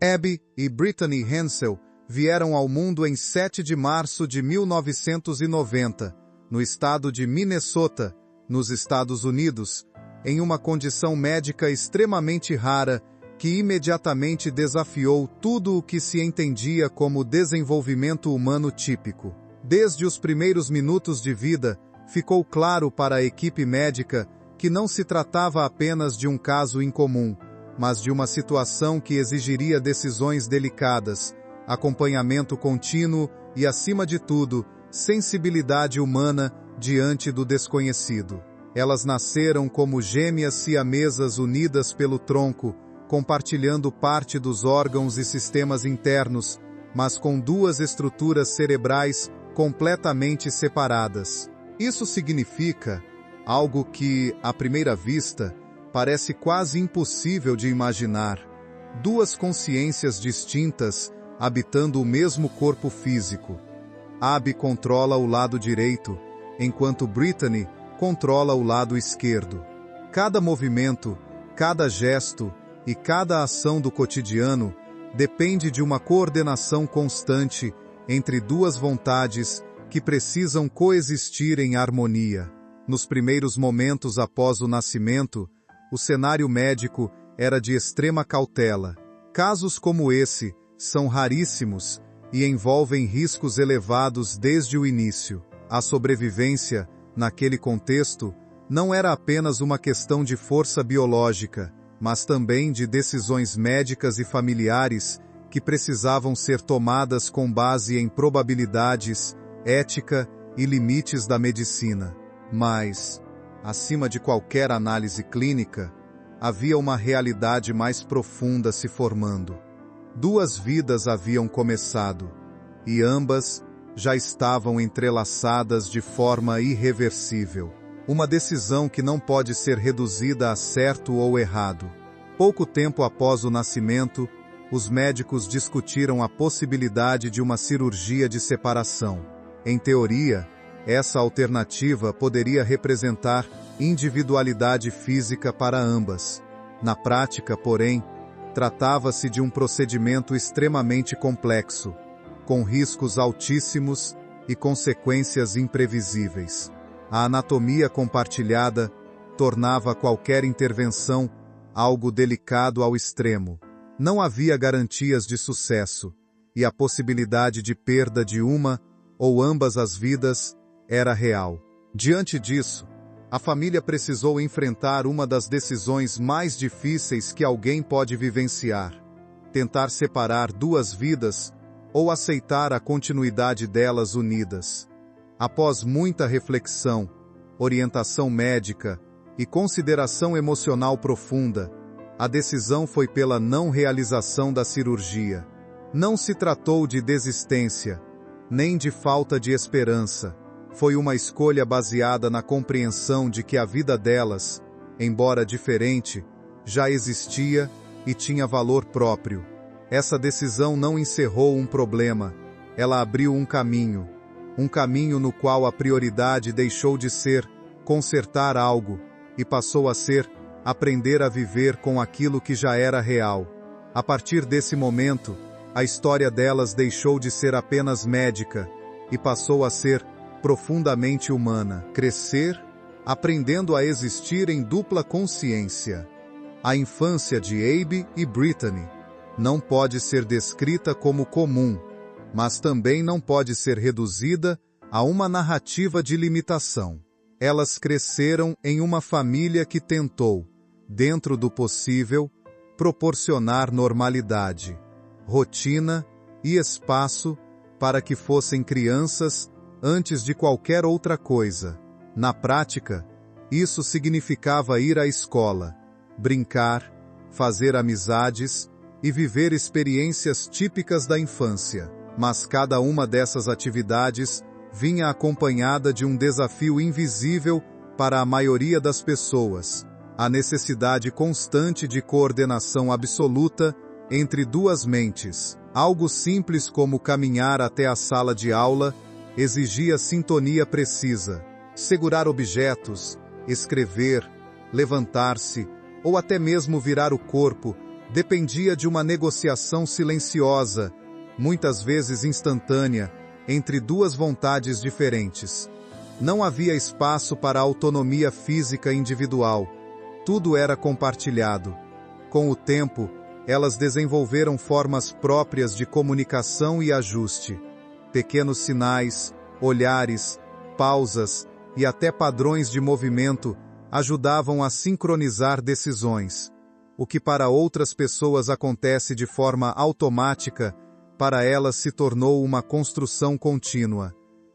Abby e Brittany Hensel vieram ao mundo em 7 de março de 1990, no estado de Minnesota, nos Estados Unidos, em uma condição médica extremamente rara que imediatamente desafiou tudo o que se entendia como desenvolvimento humano típico. Desde os primeiros minutos de vida, ficou claro para a equipe médica que não se tratava apenas de um caso incomum, mas de uma situação que exigiria decisões delicadas, acompanhamento contínuo e, acima de tudo, sensibilidade humana diante do desconhecido. Elas nasceram como gêmeas siamesas unidas pelo tronco, compartilhando parte dos órgãos e sistemas internos, mas com duas estruturas cerebrais completamente separadas. Isso significa algo que, à primeira vista, parece quase impossível de imaginar: duas consciências distintas habitando o mesmo corpo físico. Abby controla o lado direito, enquanto Brittany controla o lado esquerdo. Cada movimento, cada gesto e cada ação do cotidiano depende de uma coordenação constante entre duas vontades que precisam coexistir em harmonia. Nos primeiros momentos após o nascimento, o cenário médico era de extrema cautela. Casos como esse são raríssimos e envolvem riscos elevados desde o início. A sobrevivência, naquele contexto, não era apenas uma questão de força biológica, mas também de decisões médicas e familiares que precisavam ser tomadas com base em probabilidades, ética e limites da medicina. Mas, acima de qualquer análise clínica, havia uma realidade mais profunda se formando. Duas vidas haviam começado, e ambas já estavam entrelaçadas de forma irreversível. Uma decisão que não pode ser reduzida a certo ou errado. Pouco tempo após o nascimento, os médicos discutiram a possibilidade de uma cirurgia de separação. Em teoria, essa alternativa poderia representar individualidade física para ambas. Na prática, porém, tratava-se de um procedimento extremamente complexo, com riscos altíssimos e consequências imprevisíveis. A anatomia compartilhada tornava qualquer intervenção algo delicado ao extremo. Não havia garantias de sucesso, e a possibilidade de perda de uma ou ambas as vidas era real. Diante disso, a família precisou enfrentar uma das decisões mais difíceis que alguém pode vivenciar: tentar separar duas vidas ou aceitar a continuidade delas unidas. Após muita reflexão, orientação médica e consideração emocional profunda, a decisão foi pela não realização da cirurgia. Não se tratou de desistência, nem de falta de esperança. Foi uma escolha baseada na compreensão de que a vida delas, embora diferente, já existia e tinha valor próprio. Essa decisão não encerrou um problema, ela abriu um caminho no qual a prioridade deixou de ser consertar algo e passou a ser aprender a viver com aquilo que já era real. A partir desse momento, a história delas deixou de ser apenas médica e passou a ser profundamente humana. Crescer, aprendendo a existir em dupla consciência. A infância de Abby e Brittany não pode ser descrita como comum, mas também não pode ser reduzida a uma narrativa de limitação. Elas cresceram em uma família que tentou, dentro do possível, proporcionar normalidade, rotina e espaço para que fossem crianças antes de qualquer outra coisa. Na prática, isso significava ir à escola, brincar, fazer amizades e viver experiências típicas da infância. Mas cada uma dessas atividades vinha acompanhada de um desafio invisível para a maioria das pessoas: a necessidade constante de coordenação absoluta entre duas mentes. Algo simples como caminhar até a sala de aula exigia sintonia precisa. Segurar objetos, escrever, levantar-se ou até mesmo virar o corpo dependia de uma negociação silenciosa, muitas vezes instantânea, entre duas vontades diferentes. Não havia espaço para a autonomia física individual. Tudo era compartilhado. Com o tempo, elas desenvolveram formas próprias de comunicação e ajuste. Pequenos sinais, olhares, pausas e até padrões de movimento ajudavam a sincronizar decisões. O que para outras pessoas acontece de forma automática, para elas se tornou uma construção contínua.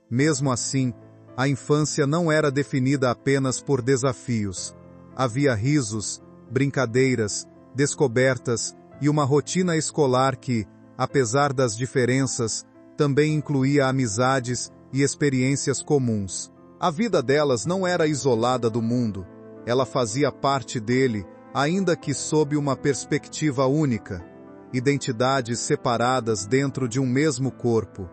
Mesmo assim, a infância não era definida apenas por desafios. Havia risos, brincadeiras, descobertas e uma rotina escolar que, apesar das diferenças, também incluía amizades e experiências comuns. A vida delas não era isolada do mundo, ela fazia parte dele, ainda que sob uma perspectiva única. Identidades separadas dentro de um mesmo corpo.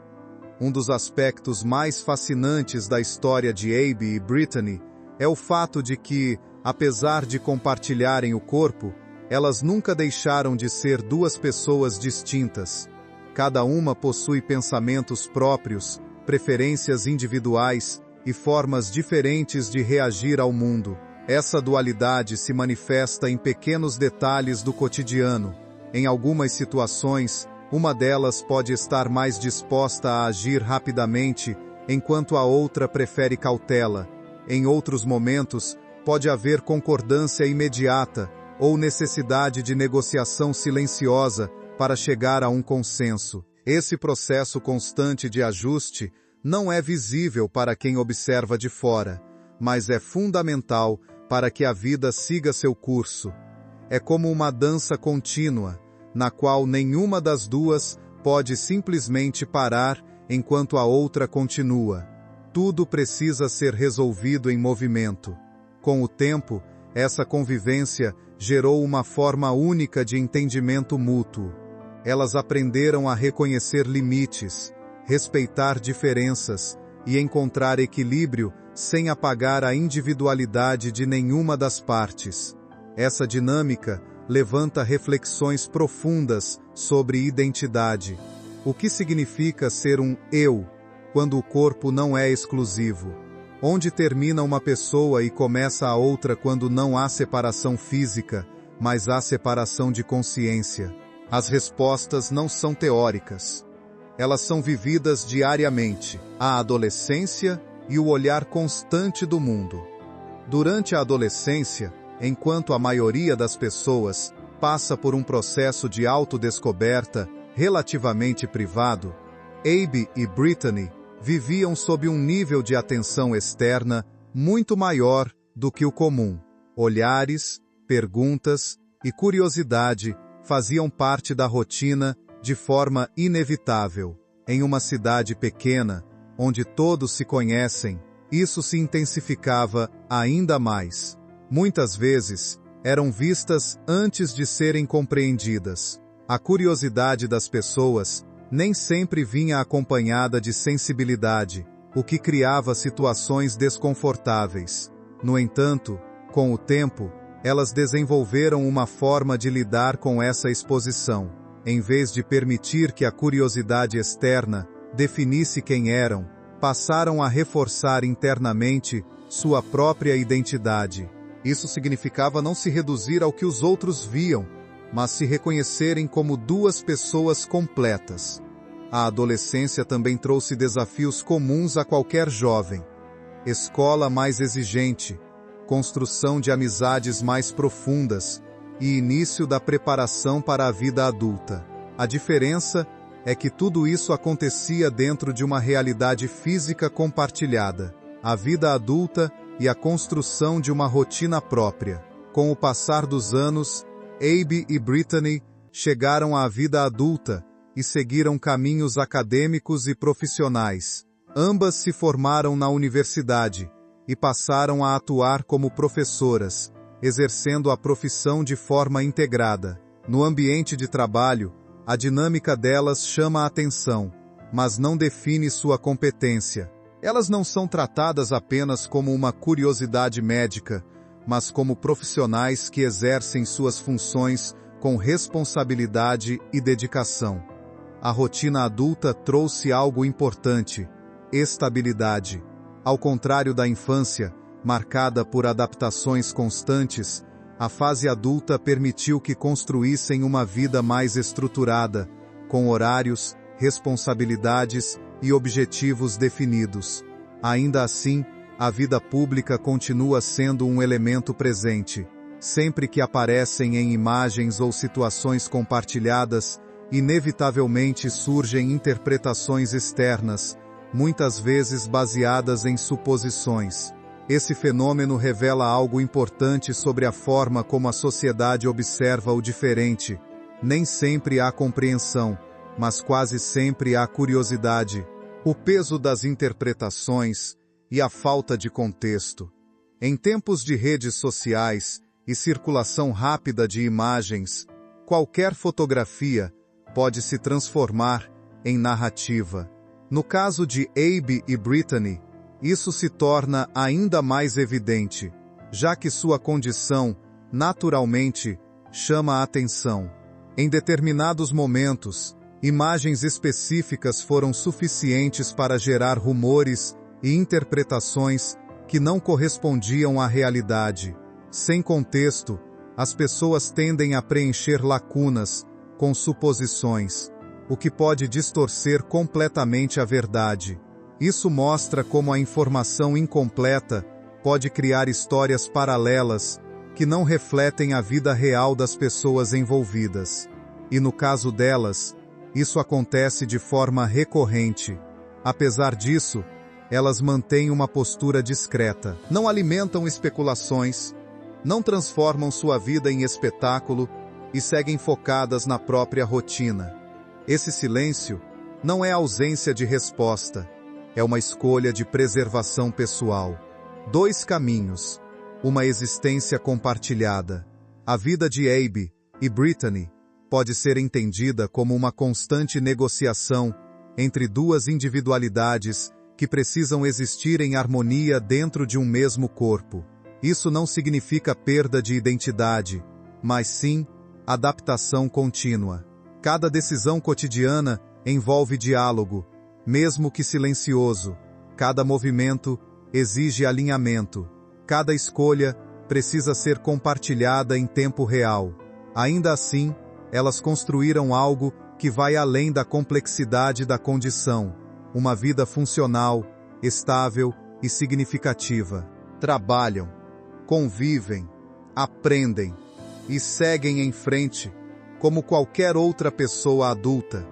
Um dos aspectos mais fascinantes da história de Abby e Brittany é o fato de que, apesar de compartilharem o corpo, elas nunca deixaram de ser duas pessoas distintas. Cada uma possui pensamentos próprios, preferências individuais e formas diferentes de reagir ao mundo. Essa dualidade se manifesta em pequenos detalhes do cotidiano. Em algumas situações, uma delas pode estar mais disposta a agir rapidamente, enquanto a outra prefere cautela. Em outros momentos, pode haver concordância imediata ou necessidade de negociação silenciosa para chegar a um consenso. Esse processo constante de ajuste não é visível para quem observa de fora, mas é fundamental para que a vida siga seu curso. É como uma dança contínua, na qual nenhuma das duas pode simplesmente parar enquanto a outra continua. Tudo precisa ser resolvido em movimento. Com o tempo, essa convivência gerou uma forma única de entendimento mútuo. Elas aprenderam a reconhecer limites, respeitar diferenças e encontrar equilíbrio sem apagar a individualidade de nenhuma das partes. Essa dinâmica levanta reflexões profundas sobre identidade. O que significa ser um eu, quando o corpo não é exclusivo? Onde termina uma pessoa e começa a outra quando não há separação física, mas há separação de consciência? As respostas não são teóricas. Elas são vividas diariamente. A adolescência e o olhar constante do mundo. Durante a adolescência, enquanto a maioria das pessoas passa por um processo de autodescoberta relativamente privado, Abby e Brittany viviam sob um nível de atenção externa muito maior do que o comum. Olhares, perguntas e curiosidade faziam parte da rotina de forma inevitável. Em uma cidade pequena, onde todos se conhecem, isso se intensificava ainda mais. Muitas vezes, eram vistas antes de serem compreendidas. A curiosidade das pessoas nem sempre vinha acompanhada de sensibilidade, o que criava situações desconfortáveis. No entanto, com o tempo, elas desenvolveram uma forma de lidar com essa exposição. Em vez de permitir que a curiosidade externa definisse quem eram, passaram a reforçar internamente sua própria identidade. Isso significava não se reduzir ao que os outros viam, mas se reconhecerem como duas pessoas completas. A adolescência também trouxe desafios comuns a qualquer jovem. Escola mais exigente, construção de amizades mais profundas e início da preparação para a vida adulta. A diferença é que tudo isso acontecia dentro de uma realidade física compartilhada. A vida adulta e a construção de uma rotina própria. Com o passar dos anos, Abby e Brittany chegaram à vida adulta e seguiram caminhos acadêmicos e profissionais. Ambas se formaram na universidade e passaram a atuar como professoras, exercendo a profissão de forma integrada. No ambiente de trabalho, a dinâmica delas chama a atenção, mas não define sua competência. Elas não são tratadas apenas como uma curiosidade médica, mas como profissionais que exercem suas funções com responsabilidade e dedicação. A rotina adulta trouxe algo importante: estabilidade. Ao contrário da infância, marcada por adaptações constantes, a fase adulta permitiu que construíssem uma vida mais estruturada, com horários, responsabilidades e objetivos definidos. Ainda assim, a vida pública continua sendo um elemento presente. Sempre que aparecem em imagens ou situações compartilhadas, inevitavelmente surgem interpretações externas, muitas vezes baseadas em suposições. Esse fenômeno revela algo importante sobre a forma como a sociedade observa o diferente. Nem sempre há compreensão, mas quase sempre há curiosidade. O peso das interpretações e a falta de contexto. Em tempos de redes sociais e circulação rápida de imagens, qualquer fotografia pode se transformar em narrativa. No caso de Abe e Brittany, isso se torna ainda mais evidente, já que sua condição, naturalmente, chama a atenção. Em determinados momentos, imagens específicas foram suficientes para gerar rumores e interpretações que não correspondiam à realidade. Sem contexto, as pessoas tendem a preencher lacunas com suposições, o que pode distorcer completamente a verdade. Isso mostra como a informação incompleta pode criar histórias paralelas que não refletem a vida real das pessoas envolvidas. E no caso delas, isso acontece de forma recorrente. Apesar disso, elas mantêm uma postura discreta. Não alimentam especulações, não transformam sua vida em espetáculo e seguem focadas na própria rotina. Esse silêncio não é ausência de resposta, é uma escolha de preservação pessoal. 2 caminhos, uma existência compartilhada. A vida de Abe e Brittany pode ser entendida como uma constante negociação entre 2 individualidades que precisam existir em harmonia dentro de um mesmo corpo. Isso não significa perda de identidade, mas sim adaptação contínua. Cada decisão cotidiana envolve diálogo, mesmo que silencioso. Cada movimento exige alinhamento. Cada escolha precisa ser compartilhada em tempo real. Ainda assim, elas construíram algo que vai além da complexidade da condição. Uma vida funcional, estável e significativa. Trabalham, convivem, aprendem e seguem em frente, como qualquer outra pessoa adulta,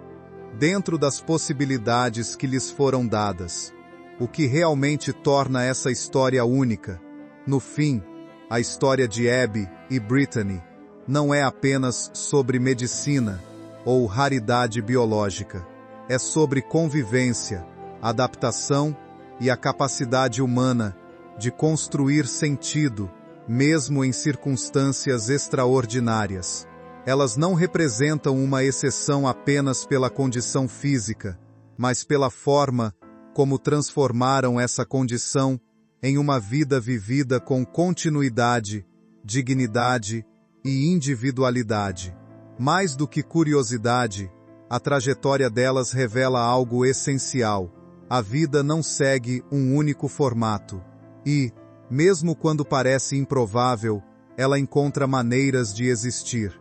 dentro das possibilidades que lhes foram dadas. O que realmente torna essa história única. No fim, a história de Abe e Brittany não é apenas sobre medicina ou raridade biológica. É sobre convivência, adaptação e a capacidade humana de construir sentido, mesmo em circunstâncias extraordinárias. Elas não representam uma exceção apenas pela condição física, mas pela forma como transformaram essa condição em uma vida vivida com continuidade, dignidade e individualidade. Mais do que curiosidade, a trajetória delas revela algo essencial. A vida não segue um único formato. E, mesmo quando parece improvável, ela encontra maneiras de existir.